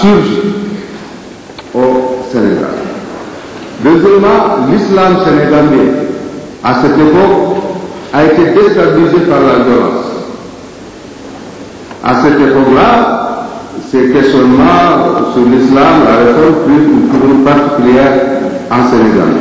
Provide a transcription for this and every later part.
surgi au Sénégal. Deuxièmement, l'islam sénégalais, à cette époque, a été déstabilisé par la violence. À cette époque-là, ces questionnements sur l'islam, la réforme prirent une tournure particulière en Sénégal.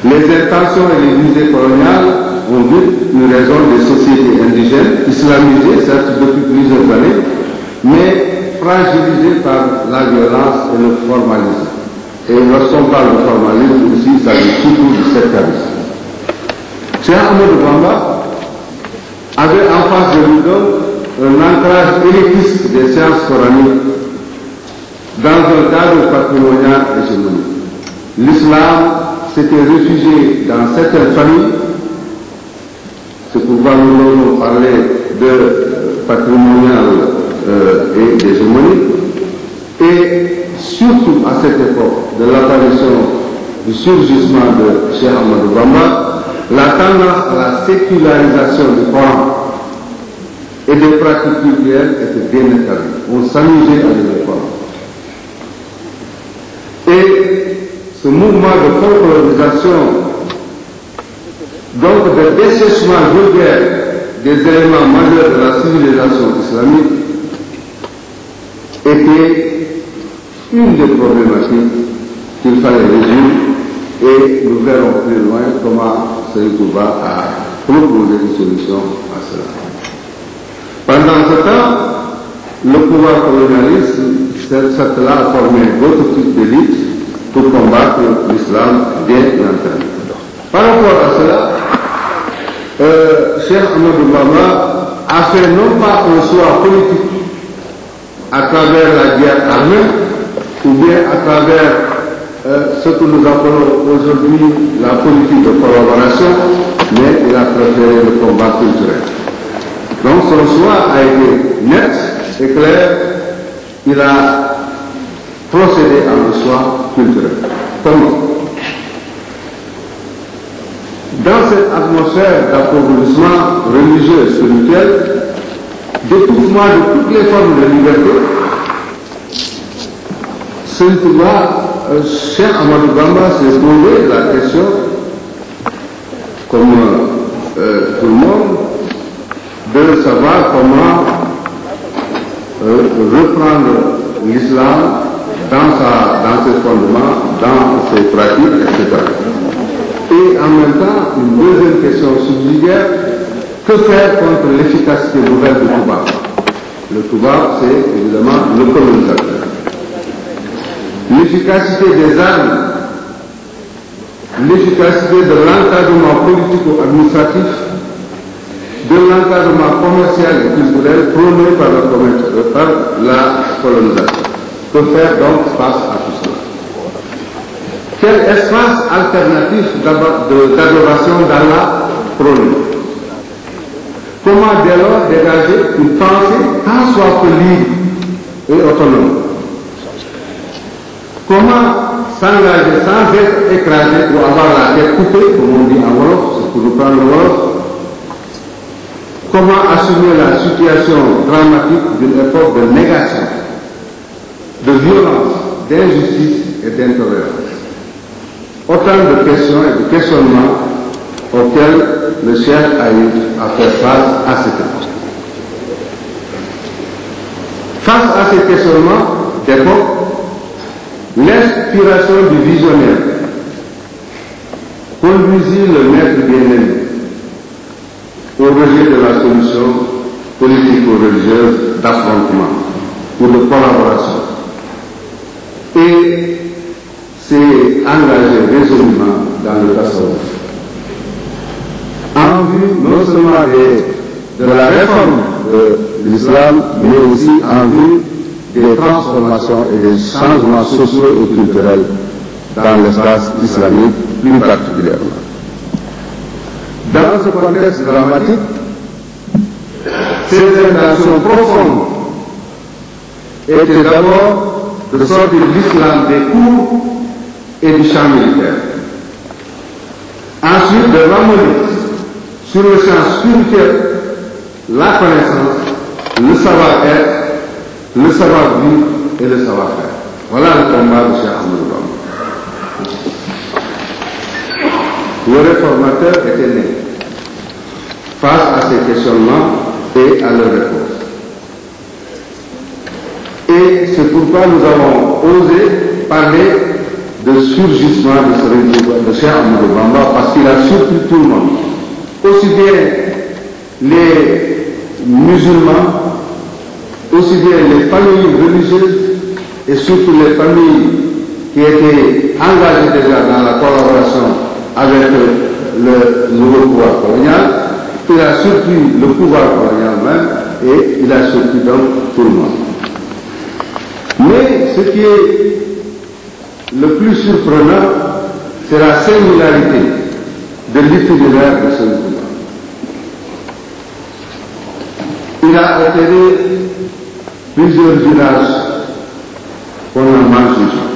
Les intentions et les visées coloniales ont vu une raison des sociétés indigènes, islamisées, certes depuis plusieurs années, mais fragilisées par la violence et le formalisme. Et lorsqu'on parle de formalisme, ici, il s'agit surtout du sectarisme. Cheikh Ahmadou Bamba avait en face de lui un ancrage élitiste des sciences coraniques dans un cadre patrimonial hégémonique. L'islam s'était réfugié dans certaines familles, c'est pourquoi nous parler de patrimonial et d'hégémonique, et surtout à cette époque de l'apparition du surgissement de Cheikh Ahmadou Bamba, la tendance à la sécularisation du Coran et des pratiques culturelles était bien établie. On s'amusait à lire le Coran. Et ce mouvement de folklorisation, donc de dessèchement vulgaire des éléments majeurs de la civilisation islamique, était une des problématiques qu'il fallait résoudre, et nous verrons plus loin comment Seydou Touba a proposé une solution à cela. Pendant ce temps, le pouvoir colonialiste, cela a formé d'autres types d'élites pour combattre l'islam bien entendu. Par rapport à cela, Cheikh Ahmadou Bamba a fait non pas un choix politique à travers la guerre armée, ou bien à travers ce que nous appelons aujourd'hui la politique de collaboration, mais il a préféré le combat culturel. Donc son choix a été net et clair, il a procédé à un choix culturel. Comment? Dans cette atmosphère d'appauvrissement religieux et spirituel, d'étouffement de toutes les formes de liberté, Cheikh Ahmadou Bamba s'est posé la question, comme tout le monde, de savoir comment reprendre l'islam dans ses fondements, dans ses pratiques, etc. Et en même temps, une deuxième question subsidiaire, que faire contre l'efficacité nouvelle du Touba? Le Touba, c'est évidemment le colonisateur. L'efficacité des armes, l'efficacité de l'encadrement politico-administratif, de l'encadrement commercial et culturel prôné par la colonisation. Que faire donc face à tout cela? Quel espace alternatif d'adoration d'Allah prôné? Comment dès lors dégager une pensée tant soit peu libre et autonome? Comment s'engager sans être écrasé ou avoir la tête coupée, comme on dit en Wolof, c'est pour reprendre le Wolof? Comment assumer la situation dramatique d'une époque de négation, de violence, d'injustice et d'intolérance? Autant de questions et de questionnements auxquels le Cheikh a eu à faire face à cette époque. Face à ces questionnements d'époque, l'inspiration du visionnaire conduisit le maître bien-aimé au rejet de la solution politico-religieuse d'affrontement ou de collaboration et s'est engagé résolument dans le tasawwuf en vue non seulement de la réforme de l'islam, mais aussi en vue des transformations et des changements sociaux et culturels dans l'espace islamique plus particulièrement. Dans ce contexte dramatique, ces intentions profondes étaient d'abord de sortir l'islam des cours et du champ militaire. Ensuite, de ramener sur le champ spirituel la connaissance, le savoir-être, le savoir-vivre et le savoir-faire. Voilà le combat de Cheikh Ahmadou Bamba. Le réformateur était né face à ces questionnements et à leurs réponses. Et c'est pourquoi nous avons osé parler de surgissement de Cheikh Ahmadou Bamba, parce qu'il a surpris tout le monde, aussi bien les musulmans, aussi bien les familles religieuses et surtout les familles qui étaient engagées déjà dans la collaboration avec le nouveau pouvoir colonial. Il a surpris le pouvoir colonial même et il a surpris donc tout le monde. Mais ce qui est le plus surprenant, c'est la singularité de l'itinéraire de ce mouvement. Il a opéré plusieurs villages qu'on a mal jugés.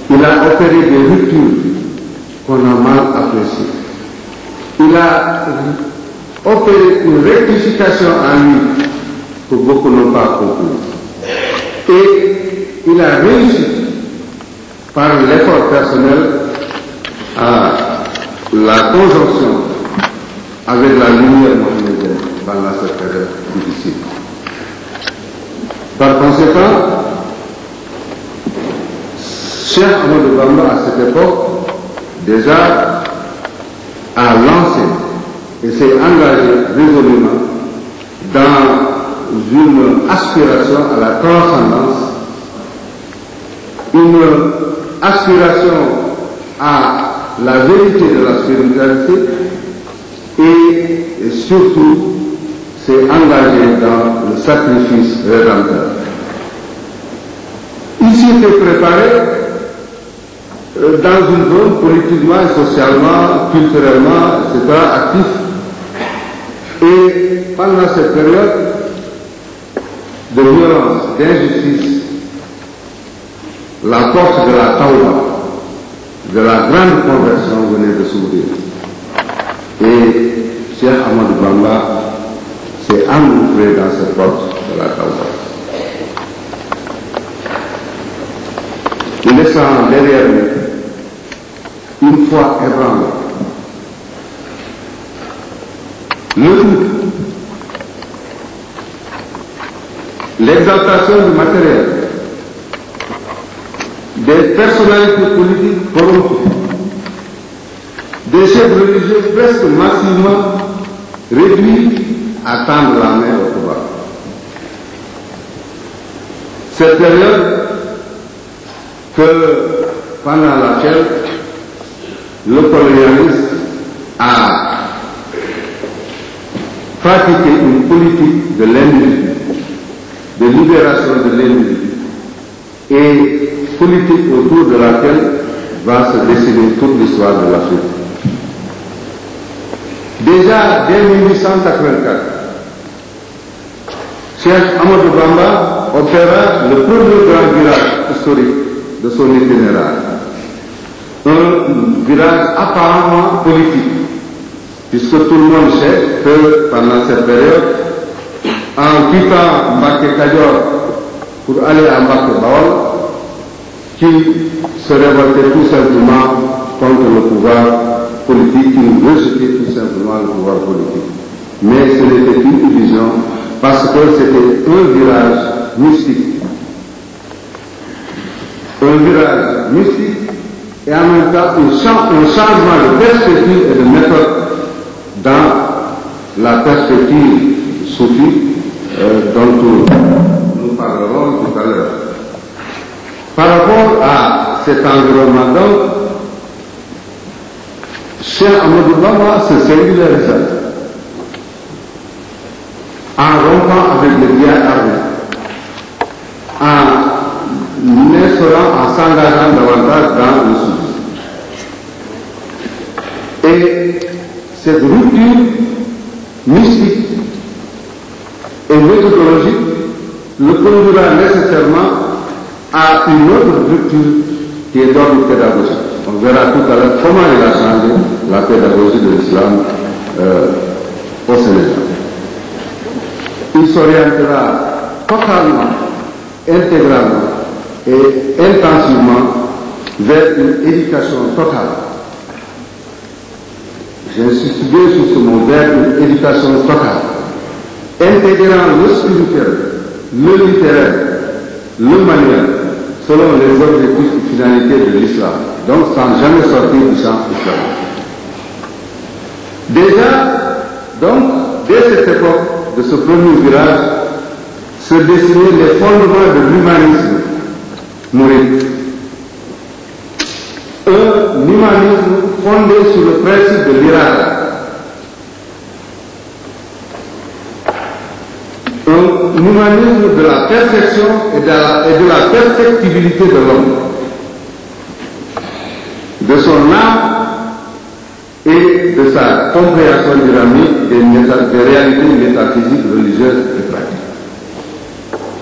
Il a opéré des ruptures qu'on a mal appréciées. Il a opéré une rectification en lui que beaucoup n'ont pas compris. Et il a réussi par l'effort personnel à la conjonction avec la lumière mohammedienne pendant cette période difficile. Par conséquent, Cheikh Ahmadou Bamba à cette époque déjà a lancé et s'est engagé résolument dans une aspiration à la transcendance, une aspiration à la vérité de la spiritualité et surtout s'est engagé dans le sacrifice rédempteur. Il s'était préparé dans une zone politiquement, socialement, culturellement, etc., actif. Et pendant cette période de violence, d'injustice, la porte de la Tawba, de la grande conversion venait de s'ouvrir. Et Cheikh Ahmadou Bamba s'est engouffré dans cette porte de la Tawba. Il laissant derrière lui une foi ébranlée. Le doute, l'exaltation du matériel, des personnalités politiques corrompues, des chefs religieux presque massivement réduits à tendre la main au pouvoir. Cette période pendant laquelle le colonialisme a pratiqué une politique de l'individu, de libération de l'individu, et politique autour de laquelle va se dessiner toute l'histoire de l'Afrique. Déjà dès 1884, Cheikh Ahmadou Bamba opéra le premier grand virage historique de son itinéraire. Un virage apparemment politique, puisque tout le monde sait que pendant cette période, en quittant Mbacké Kadior pour aller à Mbacké Bawol, qui se révoltait tout simplement contre le pouvoir politique, qui rejetait tout simplement le pouvoir politique. Mais ce n'était qu'une illusion, parce que c'était un virage mystique. Un virage mystique et en même temps un changement de perspective et de méthode dans la perspective soufie dont nous parlerons tout à l'heure. Par rapport à cet environnement, donc, Cheikh Ahmadou Bamba se singularisait en rompant avec les biens armés, en instaurant, en s'engageant davantage dans le soufisme. Et cette rupture mystique et méthodologique le conduira nécessairement à une autre rupture qui est d'ordre pédagogique. On verra tout à l'heure comment il a changé la pédagogie de l'islam au Sénégal. Il s'orientera totalement intégralement et intensivement vers une éducation totale. J'insiste bien sur ce mot, vers une éducation totale, intégrant le spirituel, le littéraire, le manuel, selon les objectifs et finalités de l'islam, donc sans jamais sortir du champ islamique. Déjà, donc, dès cette époque de ce premier virage, se dessinaient les fondements de l'humanisme mouride. Un humanisme fondé sur le principe de l'irada. Un humanisme de la perfection et de la perfectibilité de l'homme, de son âme et de sa compréhension dynamique des réalités métaphysiques, religieuses et pratiques.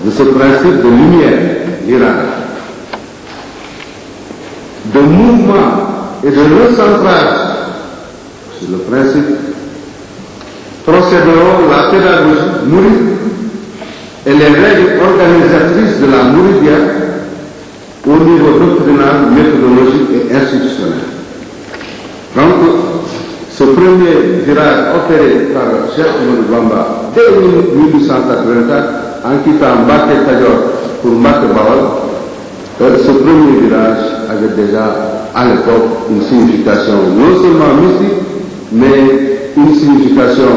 De ce principe de lumière, l'irada, de mouvement et de recentrage sur le principe, procéderont la pédagogie mouride et les règles organisatrices de la mouridia au niveau doctrinal, méthodologique et institutionnel. Donc, ce premier virage opéré par Cheikh Ahmadou Bamba dès 1884, en quittant Mbacké Kadior pour Mbacké Bawol, ce premier virage avait déjà à l'époque une signification non seulement mystique, mais une signification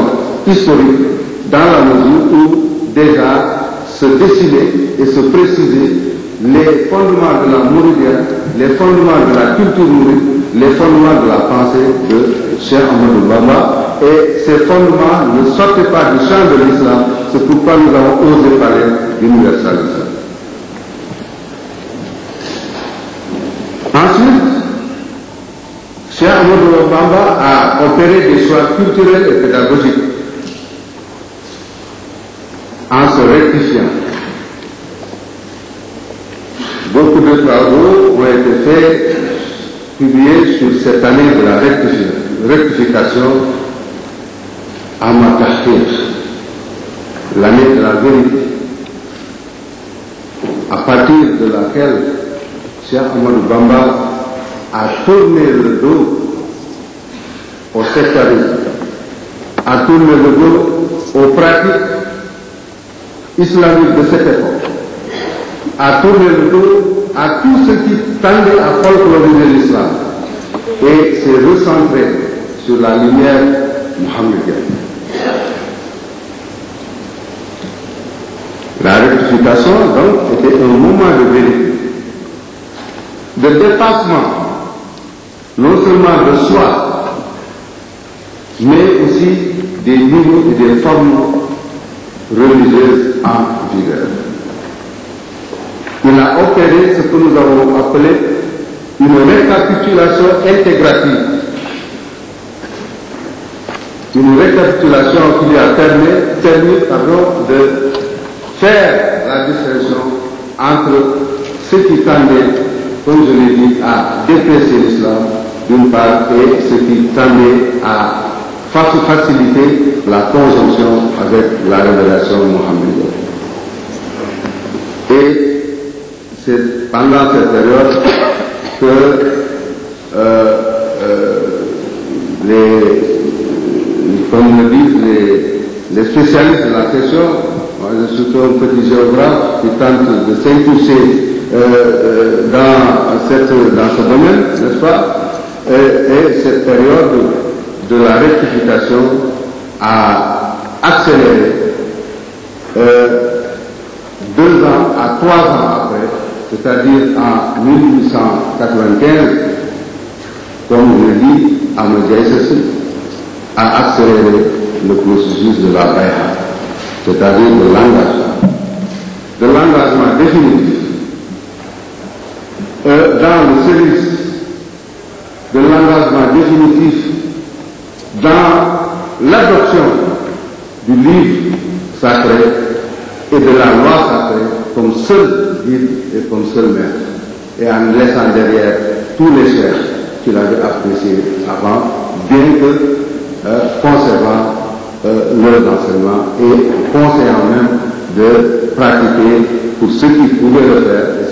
historique, dans la mesure où déjà se dessinaient et se précisaient les fondements de la mouridia, les fondements de la culture mouride, les fondements de la pensée de Cheikh Ahmadou Bamba, et ces fondements ne sortaient pas du champ de l'islam. C'est pourquoi nous avons osé parler d'universalisme. Ensuite, Cheikh Ahmadou Bamba a opéré des choix culturels et pédagogiques en se rectifiant. Beaucoup de travaux ont été faits, publiés sur cette année de la rectification à Matahir, l'année de la vérité, à partir de laquelle Cheikh Ahmadou Bamba a tourné le dos au sectarisme, a tourné le dos aux pratiques islamiques de cette époque, a tourné le dos à tout ce qui tendait à folkloriser l'islam et s'est recentré sur la lumière mohammedienne. La rectification, donc, était un moment de vérité, de dépassement, non seulement de soi, mais aussi des niveaux et des formes religieuses en vigueur. Il a opéré ce que nous avons appelé une récapitulation intégrative. Une récapitulation qui lui a permis de faire la distinction entre ce qui tendait, comme je l'ai dit, à déprécier l'islam d'une part et ce qui tendait à faciliter la conjonction avec la révélation mohammedienne. Et c'est pendant cette période que comme le disent les spécialistes de la question, moi je suis un petit géographe qui tente de s'impousser dans ce domaine, n'est-ce pas, et cette période de la rectification a accéléré 2 ans à 3 ans après, c'est-à-dire en 1895, comme je l'ai dit, Ahmadiyya a accéléré le processus de la bay'a, c'est-à-dire de l'engagement définitif dans le service de l'engagement définitif dans l'adoption du livre sacré et de la loi sacrée comme seul guide et comme seul maître, et en laissant derrière tous les chefs qu'il avait appréciés avant, bien que conservant leurs enseignements et conseillant même de pratiquer pour ceux qui pouvaient le faire